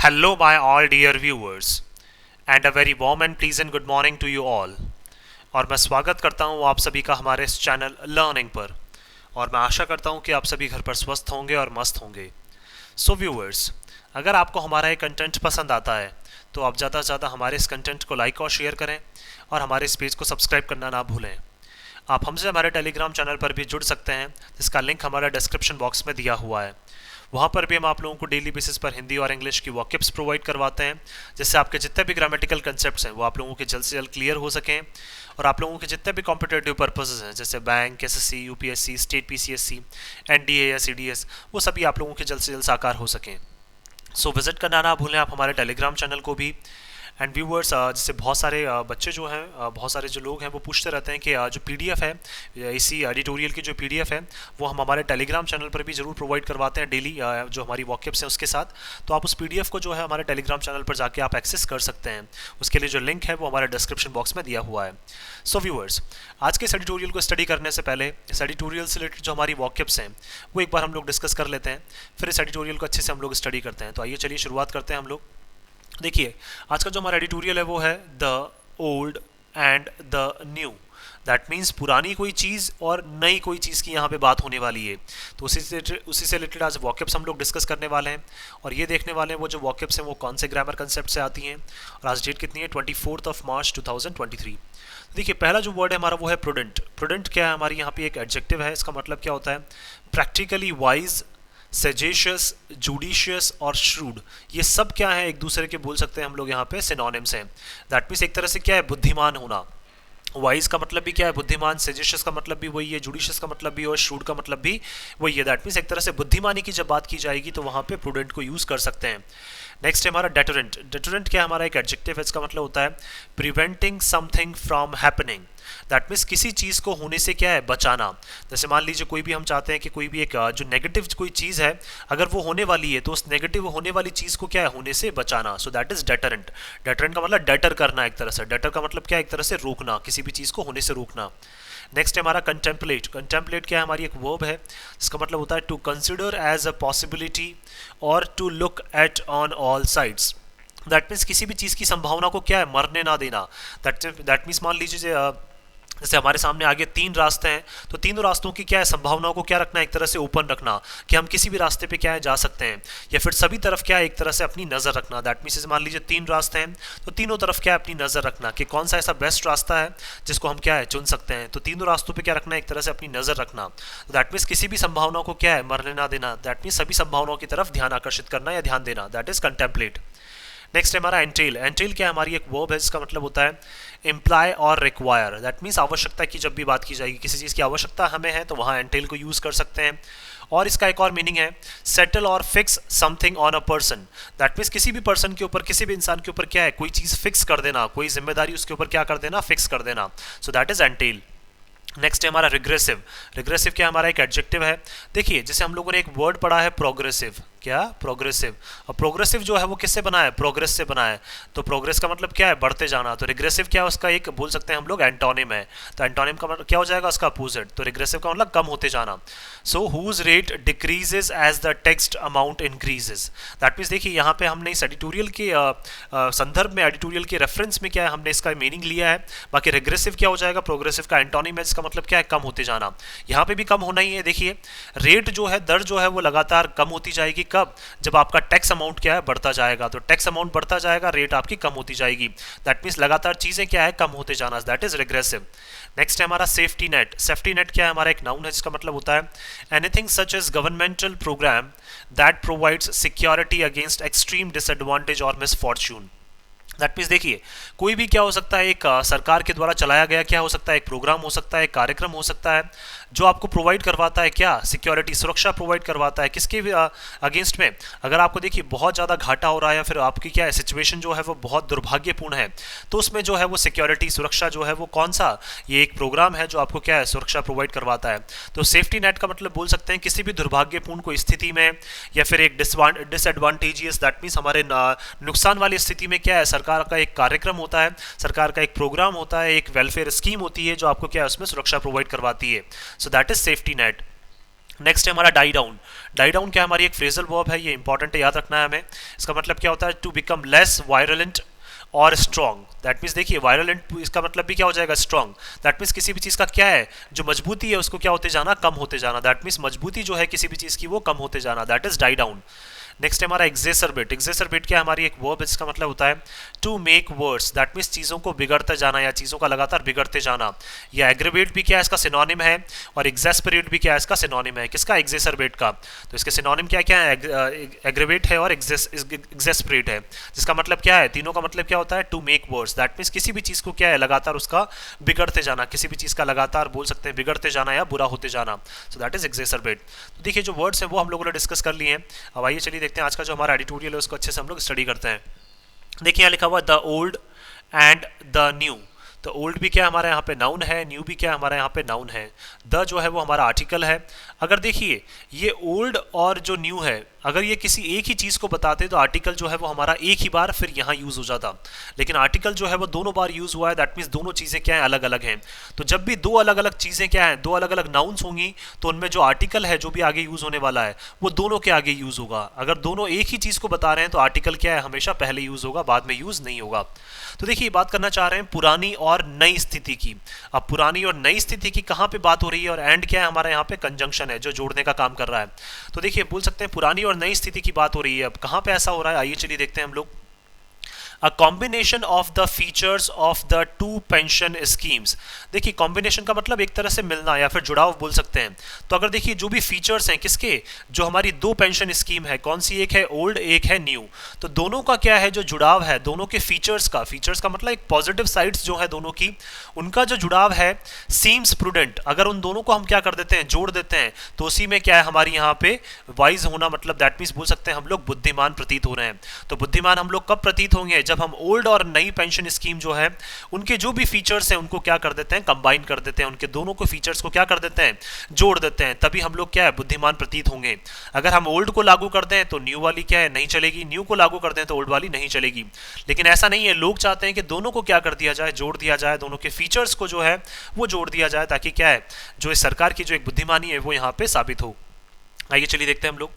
Hello, my all dear viewers, and a very warm and pleasant good morning to you all. और मैं स्वागत करता हूँ आप सभी का हमारे इस चैनल लर्निंग पर। और मैं आशा करता हूँ कि आप सभी घर पर स्वस्थ होंगे और मस्त होंगे। सो व्यूअर्स, अगर आपको हमारा ये कंटेंट पसंद आता है तो आप ज़्यादा से ज़्यादा हमारे इस कंटेंट को लाइक और शेयर करें और हमारे इस पेज को सब्सक्राइब करना ना भूलें। आप हमसे हमारे टेलीग्राम चैनल पर भी जुड़ सकते हैं, जिसका लिंक हमारे डिस्क्रिप्शन बॉक्स में दिया हुआ है। वहाँ पर भी हम आप लोगों को डेली बेसिस पर हिंदी और इंग्लिश की वॉकअप्स प्रोवाइड करवाते हैं, जिससे आपके जितने भी ग्रामेटिकल कंसेप्ट्स हैं वो आप लोगों के जल्द से जल्द क्लियर हो सकें और आप लोगों के जितने भी कॉम्पिटेटिव पर्पसेस हैं जैसे bank, SSC, UPSC, state PCSC, NDA या सीडीएस, वो सभी आप लोगों के जल्द से जल्द साकार हो सकें। सो विजिट करना ना भूलें आप हमारे टेलीग्राम चैनल को भी। एंड व्यूअर्स, जैसे बहुत सारे बच्चे जो हैं, बहुत सारे जो लोग हैं वो पूछते रहते हैं कि जो पीडीएफ है इसी एडिटोरियल की जो पीडीएफ है वो हम हमारे टेलीग्राम चैनल पर भी ज़रूर प्रोवाइड करवाते हैं डेली, जो हमारी वॉकअप्स हैं उसके साथ। तो आप उस पीडीएफ को जो है हमारे टेलीग्राम चैनल पर जाके आप एक्सेस कर सकते हैं। उसके लिए जो लिंक है वो हमारे डिस्क्रिप्शन बॉक्स में दिया हुआ है। सो व्यूअर्स, आज के इस एडिटोरियल को स्टडी करने से पहले इस एडिटोरियल से रिलेटेड जो हमारी वॉकअप्स हैं वो एक बार हम लोग डिस्कस कर लेते हैं, फिर इस एडिटोरियल को अच्छे से हम लोग स्टडी करते हैं। तो आइए चलिए शुरुआत करते हैं हम लोग। देखिए, आज का जो हमारा एडिटोरियल है वो है the old and the new. That means पुरानी कोई चीज़ और नई कोई चीज़ की यहाँ पे बात होने वाली है। तो उसी से रिलेटेड आज वॉकअप्स हम लोग डिस्कस करने वाले हैं और ये देखने वाले हैं वो जो वॉकअप्स हैं वो कौन से ग्रामर कंसेप्ट से आती हैं। और आज डेट कितनी है? 24 मार्च 2023। देखिए, पहला जो वर्ड है हमारा वो है प्रूडेंट। प्रूडेंट क्या है? हमारी यहाँ पे एक एडजेक्टिव है। इसका मतलब क्या होता है? प्रैक्टिकली वाइज, सेजेशियस, जुडिशियस और श्रूड, ये सब क्या है? एक दूसरे के बोल सकते हैं हम लोग यहाँ पे सिनोनिम्स हैं। दैट मीन्स एक तरह से क्या है? बुद्धिमान होना। वाइज का मतलब भी क्या है? बुद्धिमान। सेजेशियस का मतलब भी वही है, जुडिशियस का मतलब भी और श्रूड का मतलब भी वही है। दैट मीन्स एक तरह से बुद्धिमानी की जब बात की जाएगी तो वहाँ पे प्रूडेंट को यूज़ कर सकते हैं। नेक्स्ट है हमारा डेटरेंट। डेटरेंट क्या है? हमारा एक एडजेक्टिव है। इसका मतलब होता है preventing something from happening. That means किसी चीज़ को होने से क्या है? बचाना। जैसे मान लीजिए कोई भी हम चाहते हैं कि कोई भी एक जो नेगेटिव कोई चीज़ है अगर वो होने वाली है तो उस नेगेटिव होने वाली चीज़ को क्या है? होने से बचाना। सो दैट इज डेटरेंट। डेटरेंट का मतलब डेटर करना एक तरह से। डेटर का मतलब क्या है? एक तरह से रोकना, किसी भी चीज़ को होने से रोकना। नेक्स्ट है हमारा कंटेम्पलेट। कंटेम्पलेट क्या है? हमारी एक वर्ब है जिसका मतलब होता है to consider as a possibility और to look at on all sides. That means किसी भी चीज़ की संभावना को क्या है? मरने ना देना। दैट मीन्स मान लीजिए जैसे हमारे सामने आगे तीन रास्ते हैं तो तीनों रास्तों की क्या है? संभावनाओं को क्या रखना है? एक तरह से ओपन रखना कि हम किसी भी रास्ते पे क्या है? जा सकते हैं, या फिर सभी तरफ क्या है? एक तरह से अपनी नज़र रखना। दैट मीन्स मान लीजिए तीन रास्ते हैं तो तीनों तरफ क्या है? अपनी नज़र रखना कि कौन सा ऐसा बेस्ट रास्ता है जिसको हम क्या है? चुन सकते हैं। तो तीनों रास्तों पर क्या रखना है? एक तरह से अपनी नज़र रखना। दैट मीन्स किसी भी संभावनाओं को क्या है? मरने ना देना। दैट मीन्स सभी संभावनाओं की तरफ ध्यान आकर्षित करना या ध्यान देना। That is contemplate. नेक्स्ट है हमारा एंटेल। एंटेल क्या है? हमारी एक वर्ब है जिसका मतलब होता है इम्प्लाई और रिक्वायर। दैट मीन्स आवश्यकता की जब भी बात की जाएगी, किसी चीज़ की आवश्यकता हमें है तो वहाँ एंटेल को यूज़ कर सकते हैं। और इसका एक और मीनिंग है सेटल और fix something on a person. That means किसी भी पर्सन के ऊपर, किसी भी इंसान के ऊपर क्या है? कोई चीज़ फिक्स कर देना, कोई जिम्मेदारी उसके ऊपर क्या कर देना? फिक्स कर देना। सो दैट इज एंटेल। नेक्स्ट है हमारा रिग्रेसिव। रिग्रेसिव क्या? हमारा एक एडजेक्टिव है। देखिए, जैसे हम लोगों ने एक वर्ड पढ़ा है प्रोग्रेसिव। क्या? प्रोग्रेसिव। और प्रोग्रेसिव जो है वो किससे बना है? प्रोग्रेस से बना है। तो प्रोग्रेस का मतलब क्या है? बढ़ते जाना। तो रिग्रेसिव क्या है? उसका एक बोल सकते हैं हम लोग एंटोनिम है। तो एंटोनिम का मतलब क्या हो जाएगा? उसका अपोजिट। तो रिग्रेसिव का मतलब कम होते जाना। So whose rate decreases as the text amount increases. That means देखिए, यहाँ पे हमने इस एडिटोरियल के संदर्भ में, एडिटोरियल के रेफरेंस में क्या है? हमने इसका मीनिंग लिया है। बाकी रिग्रेसिव क्या हो जाएगा? प्रोग्रेसिव का एंटोनिम है जिसका मतलब क्या है? कम होते जाना। यहाँ पे भी कम होना ही है। देखिए, रेट जो है, दर जो है वो लगातार कम होती जाएगी। कब? जब आपका टैक्स अमाउंट क्या है? बढ़ता जाएगा। तो टैक्स अमाउंट बढ़ता जाएगा, रेट आपकी कम होती जाएगी। दैट मीन्स लगातार चीजें क्या है? कम होते जाना। That is regressive. नेक्स्ट है हमारा सेफ्टी नेट। सेफ्टी नेट क्या है? हमारा एक नाउन है जिसका मतलब होता है anything such as governmental programme that provides security against extreme disadvantage और मिसफॉर्च्यून। दैट मीन्स देखिए, कोई भी क्या हो सकता है? एक सरकार के द्वारा चलाया गया क्या हो सकता है? एक प्रोग्राम हो सकता है, एक कार्यक्रम हो सकता है जो आपको प्रोवाइड करवाता है क्या? सिक्योरिटी, सुरक्षा प्रोवाइड करवाता है। किसके अगेंस्ट में? अगर आपको देखिए बहुत ज़्यादा घाटा हो रहा है या फिर आपकी क्या है सिचुएशन जो है वो बहुत दुर्भाग्यपूर्ण है, तो उसमें जो है वो सिक्योरिटी, सुरक्षा जो है वो कौन सा? ये एक प्रोग्राम है जो आपको क्या है? सुरक्षा प्रोवाइड करवाता है। तो सेफ्टी नेट का मतलब बोल सकते हैं किसी भी दुर्भाग्यपूर्ण कोई स्थिति में या फिर एक डिसएडवांटेजियस, दैट मीन्स हमारे नुकसान वाली स्थिति में क्या है? सरकार का एक कार्यक्रम होता है, सरकार का एक प्रोग्राम होता है, एक वेलफेयर स्कीम होती है जो आपको क्या है? उसमें सुरक्षा प्रोवाइड करवाती है। सो that is safety net. Next है हमारा डाई डाउन। डाई डाउन क्या है, हमारी एक फ्रेजल वर्ब है, ये इंपॉर्टेंट है, याद रखना है हमें। इसका मतलब क्या होता है, टू बिकम लेस वायरलेंट और स्ट्रॉन्ग। दैट मीन्स देखिए वायरलेंट इसका मतलब भी क्या हो जाएगा, स्ट्रॉन्ग। दैट मीन्स किसी भी चीज़ का क्या है, जो मजबूती है उसको क्या होते जाना, कम होते जाना। दैट मीन्स मजबूती जो है किसी भी चीज़ की वो कम होते जाना, that is die down. Next है हमारा एग्जेसरबेट। एग्जेसरबेट क्या है, हमारी एक वर्ब, इसका मतलब होता है to make worse. That means चीज़ों को बिगड़ते जाना या चीज़ों का लगातार बिगड़ते जाना। या एग्रेवेट भी क्या है, इसका सिनोनिम है, और एग्जेस्परेट भी क्या है, इसका सिनोनिम है। किसका, एग्जेसरबेट का। तो इसके सिनोनिम क्या क्या है, एग्रेवेट है और एग्जेस्परेट है, जिसका मतलब क्या है, तीनों का मतलब क्या होता है, to make worse. That means किसी भी चीज़ को क्या है, लगातार उसका बिगड़ते जाना, किसी भी चीज़ का लगातार बोल सकते हैं बिगड़ते जाना या बुरा होते जाना। So that is exacerbate. तो देखिए जो वर्ड्स हैं वो हम लोगों ने डिस्कस कर लिए हैं। अब आइए चलिए देखते हैं आज का जो हमारा एडिटोरियल है उसको अच्छे से हम लोग स्टडी करते हैं। देखिए यहाँ लिखा हुआ the old and the new. तो ओल्ड भी क्या हमारा यहाँ पे नाउन है, न्यू भी क्या हमारा यहाँ पे नाउन है। द जो है वो हमारा आर्टिकल है। अगर देखिए ये ओल्ड और जो न्यू है, अगर ये किसी एक ही चीज़ को बताते तो आर्टिकल जो है वो हमारा एक ही बार फिर यहाँ यूज़ हो जाता, लेकिन आर्टिकल जो है वो दोनों बार यूज़ हुआ है। दैट मीन्स दोनों चीज़ें क्या है, अलग अलग हैं। तो जब भी दो अलग अलग चीज़ें क्या हैं, दो अलग अलग नाउन्स होंगी, तो उनमें जो आर्टिकल है जो भी आगे यूज़ होने वाला है वो दोनों के आगे यूज़ होगा। अगर दोनों एक ही चीज़ को बता रहे हैं तो आर्टिकल क्या है, हमेशा पहले यूज़ होगा, बाद में यूज़ नहीं होगा। तो देखिए बात करना चाह रहे हैं पुरानी और नई स्थिति की। अब पुरानी और नई स्थिति की कहाँ पे बात हो रही है, और एंड क्या है हमारा यहाँ पे, कंजंक्शन है जो जोड़ने का काम कर रहा है। तो देखिए बोल सकते हैं पुरानी और नई स्थिति की बात हो रही है। अब कहाँ पे ऐसा हो रहा है, आइए चलिए देखते हैं हम लोग। A combination of the features of the two pension schemes. देखिए कॉम्बिनेशन का मतलब एक तरह से मिलना या फिर जुड़ाव बोल सकते हैं। तो अगर देखिए जो भी फीचर्स हैं किसके, जो हमारी दो पेंशन स्कीम है, कौन सी, एक है ओल्ड एक है न्यू, तो दोनों का क्या है जो जुड़ाव है, दोनों के फीचर्स का, फीचर्स का मतलब एक पॉजिटिव साइड्स जो है दोनों की, उनका जो जुड़ाव है सीम्स प्रूडेंट। अगर उन दोनों को हम क्या कर देते हैं, जोड़ देते हैं, तो उसी में क्या है हमारी यहाँ पे वाइज होना, मतलब दैट मीन्स बोल सकते हैं हम लोग बुद्धिमान प्रतीत हो रहे हैं। तो बुद्धिमान हम लोग कब प्रतीत होंगे, जब हम ओल्ड और नई पेंशन स्कीम जो है उनके जो भी फीचर्स हैं उनको क्या कर देते हैं, कंबाइन कर देते हैं, उनके दोनों को फीचर्स को क्या कर देते हैं, जोड़ देते हैं, तभी हम लोग क्या है बुद्धिमान प्रतीत होंगे। अगर हम ओल्ड को लागू कर दें तो न्यू वाली क्या है, नहीं चलेगी, न्यू को लागू कर दें तो ओल्ड वाली नहीं चलेगी। लेकिन ऐसा नहीं है, लोग चाहते हैं कि दोनों को क्या कर दिया जाए, जोड़ दिया जाए, दोनों के फीचर्स को जो है वो जोड़ दिया जाए, ताकि क्या है जो इस सरकार की जो एक बुद्धिमानी है वो यहाँ पे साबित हो। आइए चलिए देखते हैं हम लोग।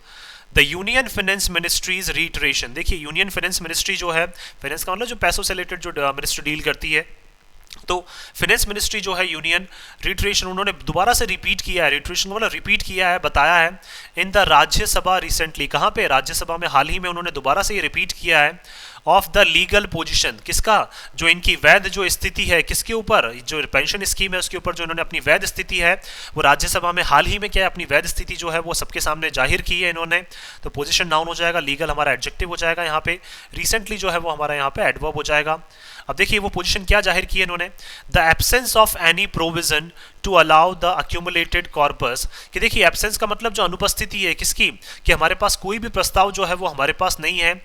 The union finance ministries reiteration. देखिए यूनियन फाइनेंस मिनिस्ट्री जो है, फाइनेंस का मतलब जो पैसों से रिलेटेड जो मिनिस्ट्री डील करती है, तो फाइनेंस मिनिस्ट्री जो है यूनियन, रिटरेशन उन्होंने दोबारा से रिपीट किया है, रिटरेशन मतलब रिपीट किया है, बताया है इन द राज्यसभा रिसेंटली। कहाँ पे, राज्यसभा में हाल ही में उन्होंने दोबारा से ये रिपीट किया है ऑफ द लीगल पोजीशन। किसका, जो इनकी वैध जो स्थिति है, किसके ऊपर, जो पेंशन स्कीम है उसके ऊपर जो इन्होंने अपनी वैध स्थिति है वो राज्यसभा में हाल ही में क्या है अपनी वैध स्थिति जो है वो सबके सामने जाहिर की है इन्होंने। तो पोजीशन नाउन हो जाएगा, लीगल हमारा एडजेक्टिव हो जाएगा यहाँ पे, रिसेंटली जो है वो हमारा यहाँ पे एडवर्ब हो जाएगा। अब देखिए वो पोजीशन क्या जाहिर की है इन्होंने, the absence of any provision to allow the accumulated corpus. कि देखिए एब्सेंस का मतलब जो अनुपस्थिति है किसकी, कि हमारे पास कोई भी प्रस्ताव जो है वो हमारे पास नहीं है।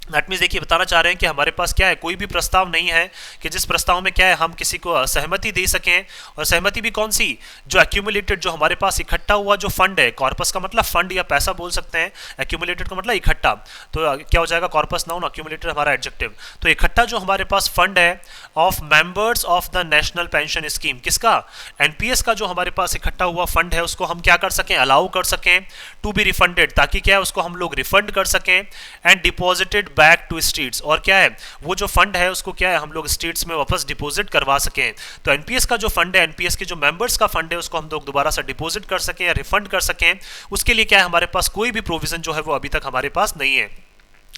दैट मीन्स देखिए बताना चाह रहे हैं कि हमारे पास क्या है, कोई भी प्रस्ताव नहीं है कि जिस प्रस्ताव में क्या है हम किसी को सहमति दे सकें। और सहमति भी कौन सी, जो एक्यूमुलेटेड, जो हमारे पास इकट्ठा हुआ जो फंड है, कॉर्पस का मतलब फंड या पैसा बोल सकते हैं, एक्यूमुलेटेड का मतलब इकट्ठा, तो क्या हो जाएगा कॉर्पस नाउन, एक्यूमुलेटेड हमारा एडजेक्टिव। तो इकट्ठा जो हमारे पास फंड है of members of the national pension scheme, किसका, एनपीएस का जो हमारे पास इकट्ठा हुआ फंड है उसको हम क्या कर सकें, अलाउ कर सकें टू बी रिफंडेड, ताकि क्या है उसको हम लोग रिफंड कर सकें, and deposited back to states, और क्या है वो जो फंड है उसको क्या है हम लोग स्टेट्स में वापस डिपॉजिट करवा सकें। तो एनपीएस का जो फंड है, एनपीएस के जो मेंबर्स का फंड है उसको हम लोग दोबारा से डिपॉजिट कर सकें या रिफंड कर सकें, उसके लिए क्या है हमारे पास कोई भी प्रोविजन जो है वो अभी तक हमारे पास नहीं है।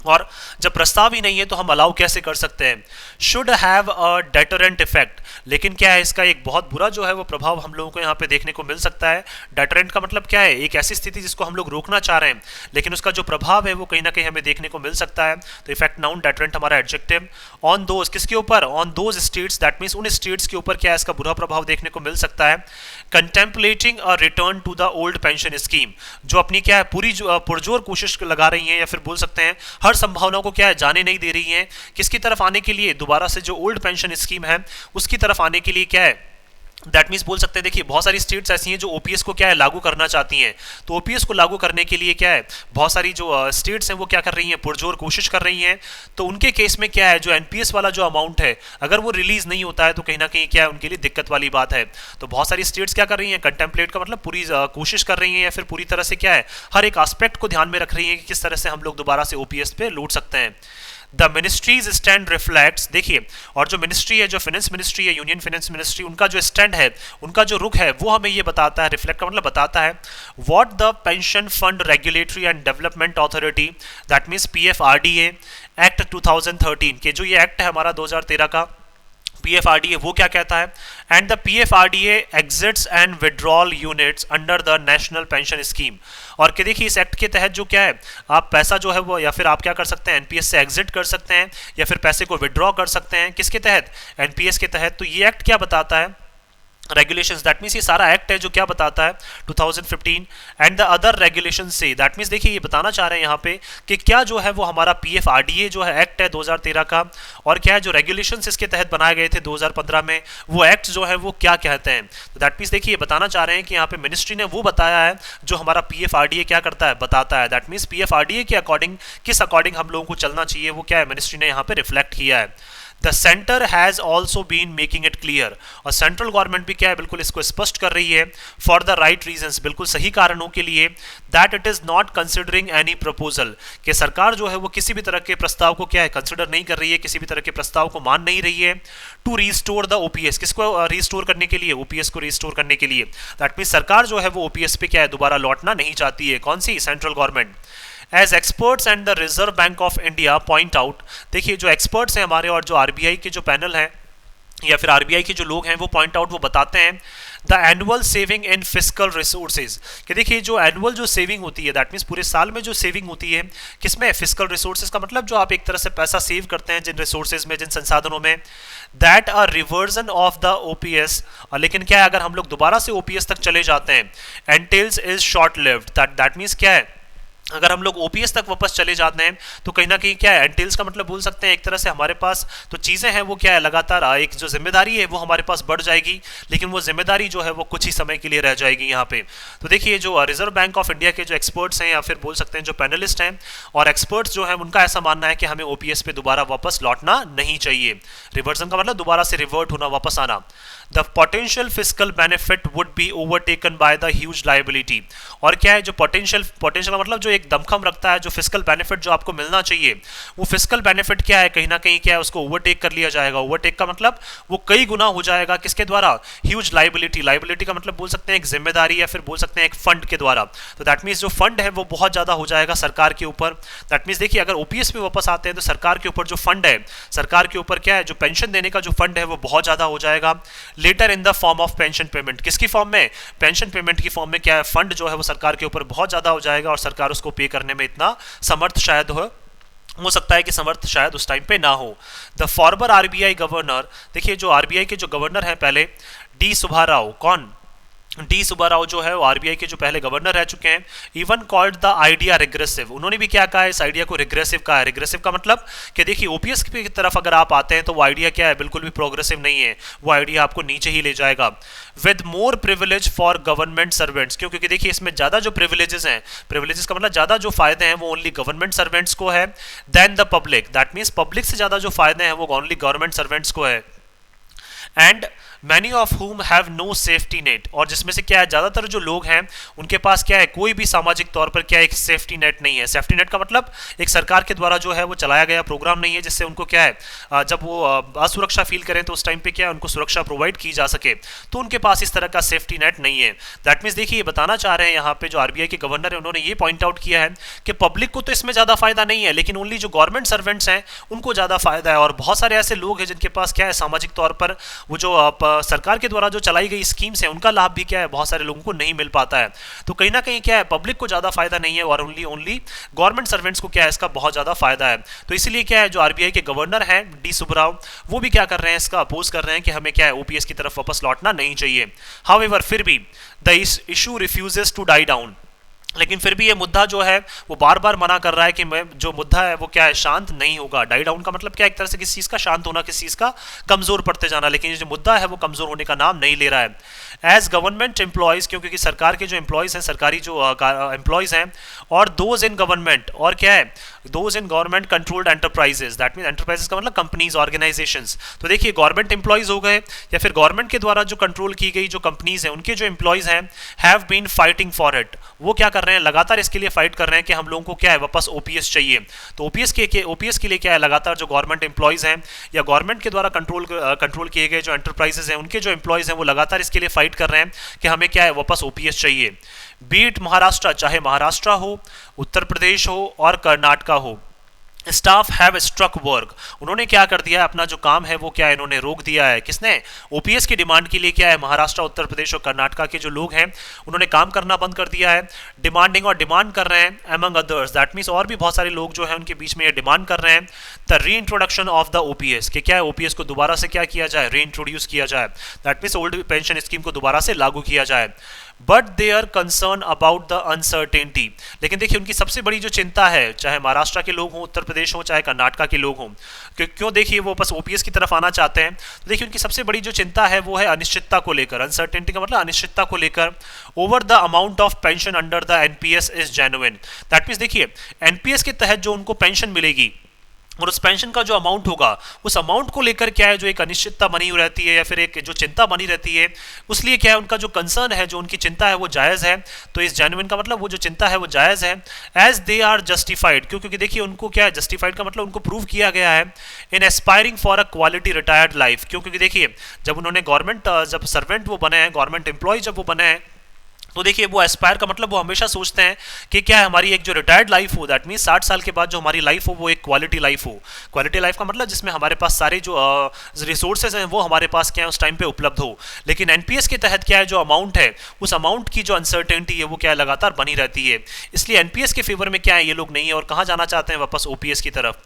और जब प्रस्ताव ही नहीं है तो हम अलाउ कैसे कर सकते हैं, should have a deterrent effect. लेकिन क्या है इसका एक बहुत बुरा जो है वो प्रभाव हम लोगों को यहाँ पे देखने को मिल सकता है। डेटरेंट का मतलब क्या है, एक ऐसी स्थिति जिसको हम लोग रोकना चाह रहे हैं लेकिन उसका जो प्रभाव है वो कहीं ना कहीं हमें देखने को मिल सकता है। तो इफेक्ट नाउन, डेटरेंट हमारा एडजेक्टिव। ऑन दोज, किसके ऊपर, on those states, that means उन स्टेट्स के ऊपर क्या है इसका बुरा प्रभाव देखने को मिल सकता है। Contemplating a return to the old pension scheme, जो अपनी क्या है पूरी पुरजोर कोशिश लगा रही है या फिर बोल सकते हैं हर संभावनाओं को क्या है जाने नहीं दे रही हैं, किसकी तरफ आने के लिए, दोबारा से जो ओल्ड पेंशन स्कीम है उसकी तरफ आने के लिए क्या है दैट मीन्स बोल सकते हैं, देखिए बहुत सारी स्टेट्स ऐसी हैं जो ओपीएस को क्या है लागू करना चाहती हैं। तो ओपीएस को लागू करने के लिए क्या है, बहुत सारी जो स्टेट्स हैं वो क्या कर रही हैं, पुरजोर कोशिश कर रही हैं। तो उनके केस में क्या है, जो एनपीएस वाला जो अमाउंट है अगर वो रिलीज नहीं होता है तो कहीं ना कहीं क्या है उनके लिए दिक्कत वाली बात है। तो बहुत सारी स्टेट्स क्या कर रही हैं, कंटेम्पलेट का मतलब पूरी कोशिश कर रही हैं, या फिर पूरी तरह से क्या है हर एक एस्पेक्ट को ध्यान में रख रही है कि किस तरह से हम लोग दोबारा से ओपीएस पे लौट सकते हैं। द मिनिस्ट्रीज स्टैंड रिफ्लेक्ट्स, देखिए और जो मिनिस्ट्री है, जो फाइनेंस मिनिस्ट्री है, यूनियन फाइनेंस मिनिस्ट्री, उनका जो स्टैंड है, उनका जो रुख है वो हमें ये बताता है, रिफ्लेक्ट का मतलब बताता है, what the pension fund regulatory and development authority, that means PFRDA act 2013 के जो ये एक्ट है हमारा 2013 का पीएफआरडीए, वो क्या कहता है, and the PFRDA exits and withdrawal units under the national pension scheme. और कि देखिए इस एक्ट के तहत जो क्या है, आप पैसा जो है वो या फिर आप क्या कर सकते हैं, एनपीएस से एग्जिट कर सकते हैं या फिर पैसे को विड्रॉ कर सकते हैं, किसके तहत, एनपीएस के तहत। तो ये एक्ट क्या बताता है, रेगुलेशंस, दैट मीन्स ये सारा एक्ट है जो क्या बताता है 2015 एंड द अदर रेगुलेशन से, दैट मीन्स देखिए ये बताना चाह रहे हैं यहाँ पे कि क्या जो है वो हमारा पीएफआरडीए जो है एक्ट है 2013 का, और क्या है जो रेगुलेशंस इसके तहत बनाए गए थे 2015 में, वो एक्ट जो है वो क्या कहते हैं। तो दैट मीन्स देखिए ये बताना चाह रहे हैं कि यहाँ पे मिनिस्ट्री ने वो बताया है जो हमारा पीएफआरडीए क्या करता है, बताता है। दैट मीन्स पीएफआरडीए के अकॉर्डिंग किस अकॉर्डिंग हम लोगों को चलना चाहिए वो क्या है मिनिस्ट्री ने यहाँ पे रिफ्लेक्ट किया है। The centre has also been making it clear, और सेंट्रल गवर्नमेंट भी क्या है बिल्कुल इसको स्पष्ट कर रही है, फॉर द राइट रीजंस, बिल्कुल सही कारणों के लिए, that it is not considering any proposal, कि सरकार जो है वो किसी भी तरह के प्रस्ताव को क्या है कंसिडर नहीं कर रही है, किसी भी तरह के प्रस्ताव को मान नहीं रही है, टू रिस्टोर द ओपीएस, किसको रिस्टोर करने के लिए, ओपीएस को रिस्टोर करने के लिए। दैट मीन सरकार जो है वो ओपीएस पे क्या है दोबारा लौटना नहीं चाहती है, कौन सी, central government. As experts and the Reserve Bank of India point out, देखिए जो एक्सपर्ट्स हैं हमारे और जो आरबीआई के जो पैनल हैं या फिर आरबीआई के जो लोग हैं वो पॉइंट आउट, वो बताते हैं the annual saving in fiscal resources, कि देखिए जो एनुअल जो सेविंग होती है, दैट मीन्स पूरे साल में जो सेविंग होती है किसमें, फिस्कल रिसोर्सेज का मतलब जो आप एक तरह से पैसा सेव करते हैं जिन रिसोर्सेज में, जिन संसाधनों में, that a reversion of the OPS, और लेकिन क्या है अगर हम लोग दोबारा से ओपीएस तक चले जाते हैं, एंटेल्स is short lived, that means क्या है अगर हम लोग ओपीएस तक वापस चले जाते हैं तो कहीं ना कहीं क्या है, एंटेल्स का मतलब बोल सकते हैं एक तरह से हमारे पास तो चीज़ें हैं वो क्या है लगातार एक जो जिम्मेदारी है वो हमारे पास बढ़ जाएगी, लेकिन वो जिम्मेदारी जो है वो कुछ ही समय के लिए रह जाएगी यहाँ पे। तो देखिए जो रिजर्व बैंक ऑफ इंडिया के जो एक्सपर्ट्स हैं या फिर बोल सकते हैं जो पैनलिस्ट हैं और एक्सपर्ट्स जो हैं उनका ऐसा मानना है कि हमें ओपीएस पे दोबारा वापस लौटना नहीं चाहिए। रिवर्जन का मतलब दोबारा से रिवर्ट होना, वापस आना। The potential fiscal benefit would be overtaken by the huge liability, और क्या है जो पोटेंशियल का मतलब जो एक दमखम रखता है, जो फिस्कल बेनिफिट जो आपको मिलना चाहिए वो फिस्कल बेनिफिट क्या है कहीं ना कहीं क्या है उसको ओवरटेक कर लिया जाएगा। ओवरटेक का मतलब वो कई गुना हो जाएगा, किसके द्वारा, ह्यूज लायबिलिटी, लायबिलिटी का मतलब बोल सकते हैं एक जिम्मेदारी या फिर बोल सकते हैं एक फंड के द्वारा। तो दैट मीन्स जो फंड है वो बहुत ज़्यादा हो जाएगा सरकार के ऊपर। दैट मीन्स देखिए अगर ओपीएस पे वापस आते हैं तो सरकार के ऊपर जो फंड है, सरकार के ऊपर क्या है जो पेंशन देने का जो फंड है वो बहुत ज़्यादा हो जाएगा। Letter in the form of pension payment, किसकी फॉर्म में, पेंशन पेमेंट की फॉर्म में क्या है फंड जो है वो सरकार के ऊपर बहुत ज़्यादा हो जाएगा और सरकार उसको पे करने में इतना समर्थ शायद हो सकता है कि समर्थ शायद उस टाइम पे ना हो। द फॉर्मर आरबीआई गवर्नर, देखिए जो आरबीआई के जो गवर्नर हैं पहले, डी सुब्बा राव, कौन, डी सुब्बा राव जो है वो आरबीआई के जो पहले गवर्नर रह चुके हैं, even called the idea regressive, उन्होंने भी क्या कहा है, इस आइडिया को रिग्रेसिव कहा है। रिग्रेसिव का मतलब कि देखिए ओपीएस की तरफ अगर आप आते हैं तो वो आइडिया क्या है, बिल्कुल भी प्रोग्रेसिव नहीं है, वो आइडिया आपको नीचे ही ले जाएगा। With more privilege for government servants, क्योंकि देखिए इसमें ज़्यादा जो प्रिविलेजेस हैं, प्रिविलेजेस का मतलब ज़्यादा जो फायदे हैं वो ओनली गवर्नमेंट सर्वेंट्स को है, then the public, that means public से ज़्यादा जो फायदे हैं वो ओनली गवर्नमेंट सर्वेंट्स को है। And many of whom have no safety net, और जिसमें से क्या है ज़्यादातर जो लोग हैं उनके पास क्या है कोई भी सामाजिक तौर पर क्या है एक सेफ्टी नेट नहीं है। सेफ्टी नेट का मतलब एक सरकार के द्वारा जो है वो चलाया गया प्रोग्राम नहीं है जिससे उनको क्या है जब वो असुरक्षा फील करें तो उस टाइम पे क्या है उनको सुरक्षा प्रोवाइड की जा सके, तो उनके पास इस तरह का सेफ्टी नेट नहीं है। दैट मीन्स देखिए ये बताना चाह रहे हैं यहाँ पे जो आरबीआई के गवर्नर है उन्होंने ये पॉइंट आउट किया है कि पब्लिक को तो इसमें ज़्यादा फायदा नहीं है, लेकिन ओनली जो गवर्नमेंट सर्वेंट्स हैं उनको ज़्यादा फायदा है। और बहुत सारे ऐसे लोग हैं जिनके पास क्या है सामाजिक तौर पर वो जो सरकार के द्वारा जो चलाई गई स्कीम्स हैं उनका लाभ भी क्या है बहुत सारे लोगों को नहीं मिल पाता है। तो कहीं ना कहीं क्या है पब्लिक को ज़्यादा फायदा नहीं है और ओनली गवर्नमेंट सर्वेंट्स को क्या है इसका बहुत ज़्यादा फायदा है। तो इसलिए क्या है जो आरबीआई के गवर्नर हैं डी सुब्बा राव वो भी क्या कर रहे हैं इसका अपोज कर रहे हैं कि हमें क्या है ओपीएस की तरफ वापस लौटना नहीं चाहिए। हाउएवर फिर भी the issue refuses to die down, लेकिन फिर भी ये मुद्दा जो है वो बार बार मना कर रहा है कि मैं जो मुद्दा है वो क्या है, शांत नहीं होगा। डाई डाउन का मतलब क्या, एक तरह से किसी चीज़ का शांत होना, किसी चीज़ का कमज़ोर पड़ते जाना, लेकिन ये जो मुद्दा है वो कमज़ोर होने का नाम नहीं ले रहा है। एज गवर्नमेंट एम्प्लॉयज़, क्योंकि सरकार के जो एम्प्लॉयज़ हैं, सरकारी जो एम्प्लॉयज़ हैं, और दोज इन गवर्नमेंट, और क्या है, those in government controlled enterprises, that mean enterprises का मतलब कंपनीज, ऑर्गेनाइजेशंस। तो देखिए गवर्नमेंट एम्प्लॉयज़ हो गए या फिर गवर्नमेंट के द्वारा जो कंट्रोल की गई जो कंपनीज हैं, उनके जो एम्प्लॉयज़ हैं, have been fighting for it, वो क्या कर रहे हैं, लगातार इसके लिए फाइट कर रहे हैं कि हम लोगों को क्या है, वापस ओपीएस चाहिए। तो ओपीएस के लिए क्या है, लगातार जो गवर्नमेंट एम्प्लॉयज़ हैं या गवर्नमेंट के द्वारा कंट्रोल किए गए जो एंटरप्राइजेज हैं, उनके जो एम्प्लॉयज़ हैं वो लगातार इसके लिए फाइट कर रहे हैं कि हमें क्या है, वापस ओपीएस चाहिए। बीट महाराष्ट्र, चाहे महाराष्ट्र हो, उत्तर प्रदेश हो और कर्नाटका हो, स्टाफ हैव स्ट्रक वर्क, उन्होंने क्या कर दिया है, अपना जो काम है वो क्या है, इन्होंने रोक दिया है। किसने, ओपीएस की डिमांड के लिए क्या है, महाराष्ट्र, उत्तर प्रदेश और कर्नाटका के जो लोग हैं उन्होंने काम करना बंद कर दिया है। डिमांडिंग, और डिमांड कर रहे हैं एमंग अदर्स, दैट मीन्स और भी बहुत सारे लोग जो है उनके बीच में ये डिमांड कर रहे हैं द री इंट्रोडक्शन ऑफ द ओपीएस, कि क्या है, ओपीएस को दोबारा से क्या किया जाए, री इंट्रोड्यूस किया जाए, that means old pension scheme को दोबारा से लागू किया जाए। But they are concern about the uncertainty, लेकिन देखिए उनकी सबसे बड़ी जो चिंता है, चाहे महाराष्ट्र के लोग हों, उत्तर प्रदेश हों, चाहे कर्नाटका के लोग हों, क्यों देखिए वो बस ओपीएस की तरफ आना चाहते हैं, तो देखिए उनकी सबसे बड़ी जो चिंता है वो है अनिश्चितता को लेकर। अनसर्टेनिटी का मतलब अनिश्चितता को लेकर। Over the amount of pension under the NPS is genuine, that means देखिए एनपीएस के तहत जो उनको पेंशन मिलेगी और उस पेंशन का जो अमाउंट होगा, उस अमाउंट को लेकर क्या है, जो एक अनिश्चितता बनी हुई रहती है या फिर एक जो चिंता बनी रहती है, उसलिए क्या है, उनका जो कंसर्न है, जो उनकी चिंता है वो जायज़ है। तो इस जेन्युइन का मतलब वो जो चिंता है वो जायज़ है। एज दे आर जस्टिफाइड, क्योंकि देखिए उनको क्या है, जस्टिफाइड का मतलब उनको प्रूव किया गया है in aspiring for a quality retired life, क्योंकि देखिए जब उन्होंने गवर्नमेंट, जब सर्वेंट वो बने हैं, गवर्नमेंट एम्प्लॉय जब वो बने हैं, तो देखिए वो एस्पायर का मतलब वो हमेशा सोचते हैं कि क्या है, हमारी एक जो रिटायर्ड लाइफ हो, दैट मीन 60 साल के बाद जो हमारी लाइफ हो वो एक क्वालिटी लाइफ हो। क्वालिटी लाइफ का मतलब जिसमें हमारे पास सारे जो रिसोर्सेज हैं वो हमारे पास क्या है उस टाइम पे उपलब्ध हो। लेकिन एनपीएस के तहत क्या है, जो अमाउंट है, उस अमाउंट की जो अनसर्टेनिटी है वो क्या है, लगातार बनी रहती है। इसलिए एनपीएस के फेवर में क्या है, ये लोग नहीं है और कहाँ जाना चाहते हैं, वापस ओपीएस की तरफ।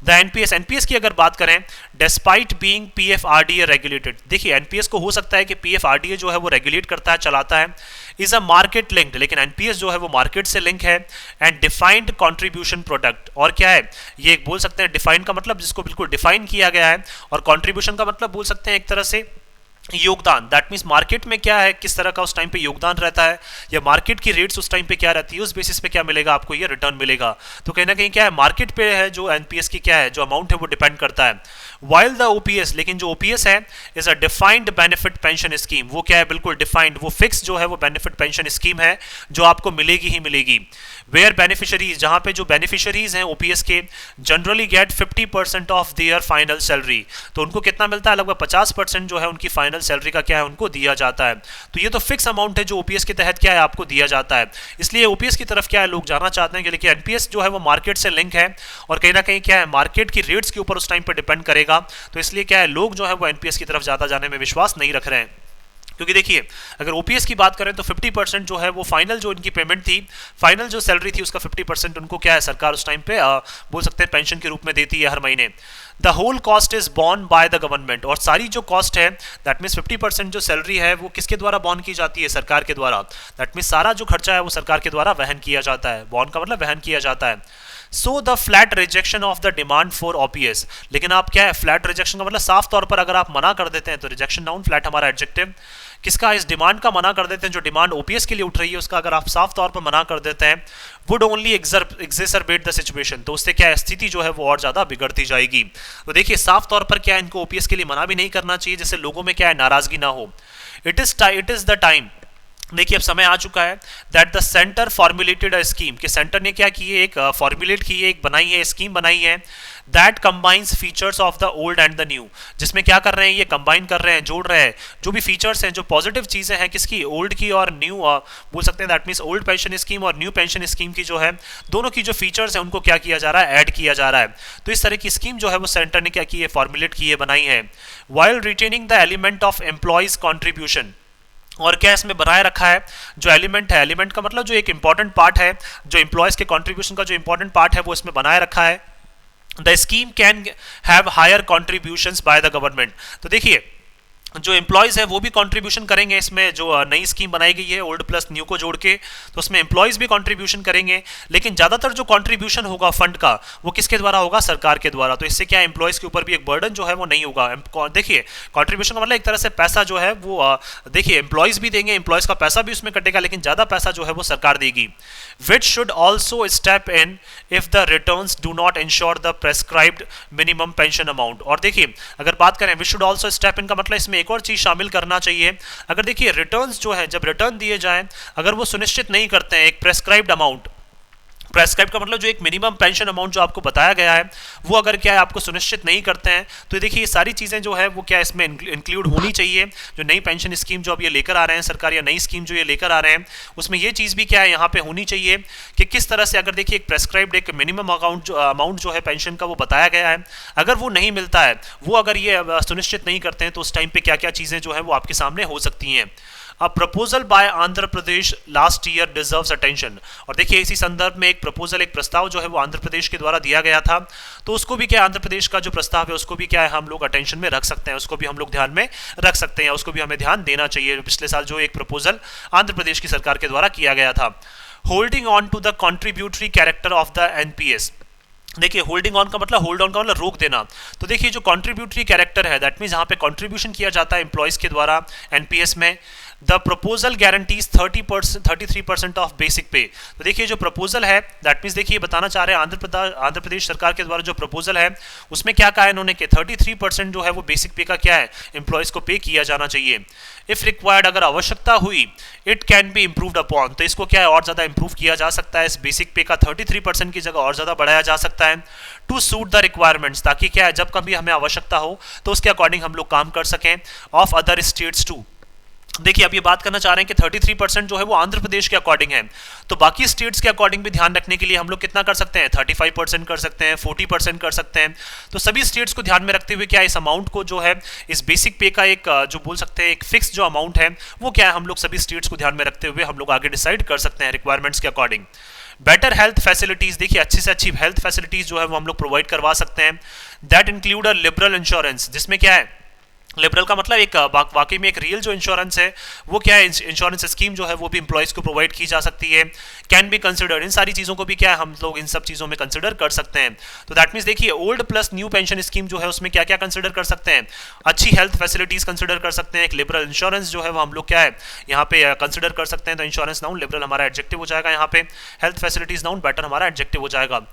द एनपीएस की अगर बात करें, डिस्पाइट बीइंग पीएफआरडीए रेगुलेटेड, देखिए एनपीएस को हो सकता है कि पीएफआरडीए जो है वो रेगुलेट करता है, चलाता है, इज अ मार्केट लिंक्ड, लेकिन एनपीएस जो है वो मार्केट से लिंक है। एंड डिफाइंड कंट्रीब्यूशन प्रोडक्ट, और क्या है, ये एक बोल सकते हैं डिफाइंड का मतलब जिसको बिल्कुल डिफाइन किया गया है, और कंट्रीब्यूशन का मतलब बोल सकते हैं एक तरह से योगदान, दैट मीन्स मार्केट में क्या है, किस तरह का उस टाइम पे योगदान रहता है, या मार्केट की रेट्स उस टाइम पे क्या रहती है, उस बेसिस पे क्या मिलेगा आपको, ये रिटर्न मिलेगा। तो कहीं ना कहीं क्या है, मार्केट पे है जो एनपीएस की क्या है, जो अमाउंट है वो डिपेंड करता है। वाइल द ओपीएस, लेकिन जो ओपीएस है is a defined benefit pension scheme, वो क्या है, बिल्कुल डिफाइंड, वो फिक्स जो है वो बेनिफिट पेंशन स्कीम है जो आपको मिलेगी ही मिलेगी। वेयर बेनिफिशरीज, जहां पे जो बेनिफिशरीज हैं ओपीएस के, generally get 50% of their final salary, तो उनको कितना मिलता है, लगभग 50% जो है उनकी फाइनल सैलरी का क्या है, उनको दिया जाता है। तो ये तो फिक्स अमाउंट है जो ओपीएस के तहत क्या है आपको दिया जाता है। इसलिए ओपीएस की तरफ क्या है लोग जाना चाहते हैं कि, लेकिन एनपीएस जो है वो मार्केट से लिंक है और कहीं ना कहीं क्या है, मार्केट की रेट्स के ऊपर उस टाइम पर डिपेंड करेगा। तो इसलिए क्या है, लोग जो है वो एनपीएस की तरफ ज़्यादा जाने में विश्वास नहीं रख रहे हैं। क्योंकि देखिए अगर ओपीएस की बात करें तो 50% जो है वो फाइनल जो इनकी पेमेंट थी, फाइनल जो सैलरी थी उसका 50% उनको क्या है, सरकार उस टाइम पे बोल सकते हैं पेंशन के रूप में देती है हर महीने। The whole cost is borne by the government, और सारी जो कॉस्ट है, दैट मीन्स 50% जो सैलरी है वो किसके द्वारा बॉर्न की जाती है, सरकार के द्वारा। दैट मीन्स सारा जो खर्चा है वो सरकार के द्वारा वहन किया जाता है, बॉर्न का मतलब वहन किया जाता है। So the flat rejection of the demand for OPS, लेकिन आप क्या है, फ्लैट रिजेक्शन का मतलब साफ तौर पर अगर आप मना कर देते हैं, तो रिजेक्शन नाउन, फ्लैट हमारा एडजेक्टिव, किसका, इस डिमांड का मना कर देते हैं, जो डिमांड ओपीएस के लिए उठ रही है उसका अगर आप साफ तौर पर मना कर देते हैं, वुड ओनली एग्जर्बेट द सिचुएशन, तो उससे क्या स्थिति जो है वो और ज्यादा बिगड़ती जाएगी। तो देखिए साफ तौर पर क्या है, इनको ओपीएस के लिए मना भी नहीं करना चाहिए, जिससे लोगों में क्या है, नाराजगी ना हो। इट इज द टाइम, देखिए अब समय आ चुका है, that the centre formulated a scheme, कि सेंटर ने क्या की है, एक फॉर्मुलेट की है, एक बनाई है, स्कीम बनाई है, that combines features of the old and the new, जिसमें क्या कर रहे हैं, ये कंबाइन कर रहे हैं, जोड़ रहे हैं जो भी फीचर्स हैं, जो पॉजिटिव चीजें हैं किसकी, ओल्ड की और न्यू, बोल सकते हैं that means old pension scheme और न्यू पेंशन स्कीम की जो है, दोनों की जो फीचर्स हैं उनको क्या किया जा रहा है, ऐड किया जा रहा है। तो इस तरह की स्कीम जो है वो सेंटर ने क्या की है, फॉर्मुलेट की है, बनाई है। While retaining the element of employees contribution, और क्या इसमें बनाए रखा है, जो एलिमेंट है, एलिमेंट का मतलब जो एक इंपॉर्टेंट पार्ट है, जो एम्प्लॉयज के कंट्रीब्यूशन का जो इंपॉर्टेंट पार्ट है वो इसमें बनाए रखा है। The scheme can have higher contributions by the government, तो देखिए जो एम्प्लॉयज़ है वो भी कंट्रीब्यूशन करेंगे इसमें, जो नई स्कीम बनाई गई है ओल्ड प्लस न्यू को जोड़ के, तो उसमें एम्प्लॉयज़ भी कंट्रीब्यूशन करेंगे। लेकिन ज़्यादातर जो कंट्रीब्यूशन होगा फंड का वो किसके द्वारा होगा, सरकार के द्वारा। तो इससे क्या एम्प्लॉयज़ के ऊपर भी एक बर्डन जो है वो नहीं होगा। देखिए कंट्रीब्यूशन का मतलब एक तरह से पैसा जो है वो देखिए एम्प्लॉयज़ भी देंगे, एम्प्लॉयज़ का पैसा भी उसमें कटेगा, लेकिन ज़्यादा पैसा जो है वो सरकार देगी। Which should also step in if the returns do not ensure the prescribed minimum pension amount. और देखिए अगर बात करें which should also step in का मतलब इसमें एक और चीज शामिल करना चाहिए। अगर देखिए रिटर्न्स जो है, जब रिटर्न दिए जाएं, अगर वो सुनिश्चित नहीं करते हैं एक प्रेस्क्राइब्ड अमाउंट, प्रेस्क्राइब का मतलब जो एक मिनिमम पेंशन अमाउंट जो आपको बताया गया है वो अगर क्या है आपको सुनिश्चित नहीं करते हैं, तो देखिए ये सारी चीज़ें जो है वो क्या इसमें इंक्लूड होनी चाहिए। जो नई पेंशन स्कीम जो अब ये लेकर आ रहे हैं सरकार, या नई स्कीम जो ये लेकर आ रहे हैं, उसमें ये चीज़ भी क्या है यहाँ पे होनी चाहिए कि किस तरह से अगर देखिए एक प्रेस्क्राइब्ड एक मिनिमम अमाउंट जो है पेंशन का वो बताया गया है, अगर वो नहीं मिलता है, वो अगर ये सुनिश्चित नहीं करते हैं, तो उस टाइम पे क्या क्या चीज़ें जो है वो आपके सामने हो सकती हैं। A proposal by Andhra Pradesh last year deserves attention. और देखिए इसी संदर्भ में एक प्रपोजल, एक प्रस्ताव जो है वो आंध्र प्रदेश के द्वारा दिया गया था, तो उसको भी क्या आंध्र प्रदेश का जो प्रस्ताव है उसको भी क्या है हम लोग अटेंशन में रख सकते हैं, उसको भी हम लोग ध्यान में रख सकते हैं, उसको भी हमें ध्यान देना चाहिए। पिछले साल जो एक प्रपोजल आंध्र प्रदेश की सरकार के द्वारा किया गया था। Holding on to the contributory character of the NPS. देखिए होल्डिंग ऑन का मतलब, होल्ड ऑन का मतलब रोक देना। तो देखिए जो कॉन्ट्रीब्यूटरी कैरेक्टर है, दैट मीन्स यहाँ पे कॉन्ट्रीब्यूशन किया जाता है एम्प्लॉयज़ के द्वारा एनपीएस में। The proposal guarantees 33% of basic पे। तो देखिए जो प्रपोजल है दैट मीन्स देखिए बताना चाह रहे हैं आंध्र प्रदेश सरकार के द्वारा जो प्रपोजल है उसमें क्या कहा है इन्होंने कि 33% जो है वो बेसिक पे का क्या है एम्प्लॉयज़ को पे किया जाना चाहिए। इफ रिक्वायर्ड, अगर आवश्यकता हुई, it can be improved upon, तो इसको क्या है और ज़्यादा इंप्रूव किया जा सकता है, इस बेसिक पे का 33% की जगह और ज़्यादा बढ़ाया जा सकता है। टू सूट द रिक्वायरमेंट्स, ताकि क्या है जब कभी हमें आवश्यकता हो तो उसके अकॉर्डिंग हम लोग काम कर सकें। ऑफ अदर स्टेट्स टू, देखिए अब ये बात करना चाह रहे हैं कि 33% जो है वो आंध्र प्रदेश के अकॉर्डिंग है, तो बाकी स्टेट्स के अकॉर्डिंग भी ध्यान रखने के लिए हम लोग कितना कर सकते हैं, 35% कर सकते हैं, 40% कर सकते हैं। तो सभी स्टेट्स को ध्यान में रखते हुए क्या इस अमाउंट को जो है इस बेसिक पे का एक जो बोल सकते हैं एक फिक्स जो अमाउंट है वो क्या है हम लोग सभी स्टेट्स को ध्यान में रखते हुए हम लोग आगे डिसाइड कर सकते हैं रिक्वायरमेंट्स के अकॉर्डिंग। बेटर हेल्थ फैसिलिटीज, देखिए अच्छी से अच्छी हेल्थ फैसिलिटीज जो है वो हम लोग प्रोवाइड करवा सकते हैं। That include a liberal insurance, जिसमें क्या है लिबरल का मतलब एक वाकई में एक रियल जो इंश्योरेंस है वो क्या है इंश्योरेंस स्कीम जो है वो भी एम्प्लॉयज़ को प्रोवाइड की जा सकती है। कैन बी कंसिडर्ड, इन सारी चीज़ों को भी क्या है हम लोग इन सब चीज़ों में कंसिडर कर सकते हैं। तो दैट मीन्स देखिए old plus new pension scheme जो है उसमें क्या क्या कंसिडर कर सकते हैं, अच्छी हेल्थ फैसिलिटीज कंसिडर कर सकते हैं, एक लिबरल इंश्योरेंस जो है वो हम लोग क्या है यहाँ पे कंसिडर कर सकते हैं। तो इंश्योरेंस नाउन, लिबरल हमारा एडजेक्टिव हो जाएगा यहाँ पे, हेल्थ फैसिलिटीज नाउन, बेटर हमारा एडजेक्टिव हो जाएगा।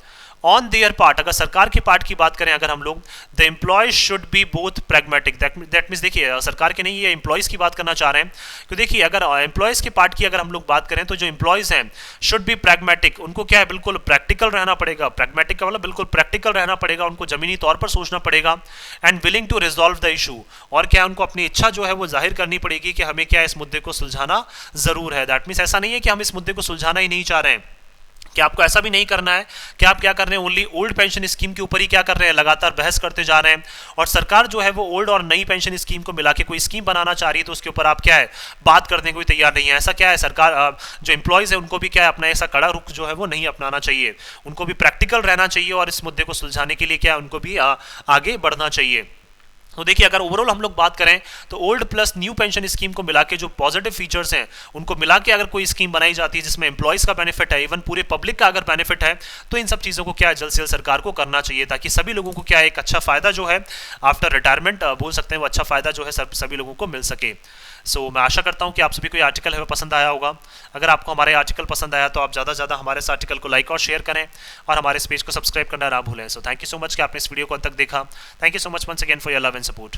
ऑन देयर पार्ट, अगर सरकार के पार्ट की बात करें अगर हम लोग, the employees should be both pragmatic, that means देखिए सरकार के नहीं ये एम्प्लॉयज़ की बात करना चाह रहे हैं। तो देखिए अगर एम्प्लॉयज़ के पार्ट की अगर हम लोग बात करें तो जो एम्प्लॉयज़ हैं शुड बी प्रैग्मेटिक, उनको क्या है बिल्कुल प्रैक्टिकल रहना पड़ेगा। प्रैग्मेटिक का मतलब बिल्कुल प्रैक्टिकल रहना पड़ेगा, उनको जमीनी तौर पर सोचना पड़ेगा। And willing to resolve the issue, और क्या उनको अपनी इच्छा जो है वो जाहिर करनी पड़ेगी कि हमें क्या इस मुद्दे को सुलझाना जरूर है। दैट मीन्स ऐसा नहीं है कि हम इस मुद्दे को सुलझाना ही नहीं चाह रहे हैं, कि आपको ऐसा भी नहीं करना है कि आप क्या कर रहे हैं ओनली ओल्ड पेंशन स्कीम के ऊपर ही क्या कर रहे हैं लगातार बहस करते जा रहे हैं, और सरकार जो है वो ओल्ड और नई पेंशन स्कीम को मिला के कोई स्कीम बनाना चाह रही है तो उसके ऊपर आप क्या है बात करने को भी तैयार नहीं है। ऐसा क्या है सरकार जो एम्प्लॉयज़ है उनको भी क्या है अपना ऐसा कड़ा रुख जो है वो नहीं अपनाना चाहिए, उनको भी प्रैक्टिकल रहना चाहिए और इस मुद्दे को सुलझाने के लिए क्या उनको भी आगे बढ़ना चाहिए। तो देखिए अगर ओवरऑल हम लोग बात करें तो old plus new pension scheme को मिला के जो पॉजिटिव फीचर्स हैं उनको मिला के अगर कोई स्कीम बनाई जाती है जिसमें एम्प्लॉयज़ का बेनिफिट है, इवन पूरे पब्लिक का अगर बेनिफिट है, तो इन सब चीज़ों को क्या है जल्द से जल्द सरकार को करना चाहिए, ताकि सभी लोगों को क्या है एक अच्छा फ़ायदा जो है आफ्टर रिटायरमेंट बोल सकते हैं वो अच्छा फ़ायदा जो है सभी लोगों को मिल सके। सो मैं आशा करता हूँ कि आप सभी को ये आर्टिकल है पसंद आया होगा। अगर आपको हमारे आर्टिकल पसंद आया तो आप ज़्यादा से ज़्यादा हमारे इस आर्टिकल को लाइक और शेयर करें और हमारे इस पेज को सब्सक्राइब करना ना भूलें। So thank you so much कि आपने इस वीडियो को अंत तक देखा। Thank you so much once again for your love and support.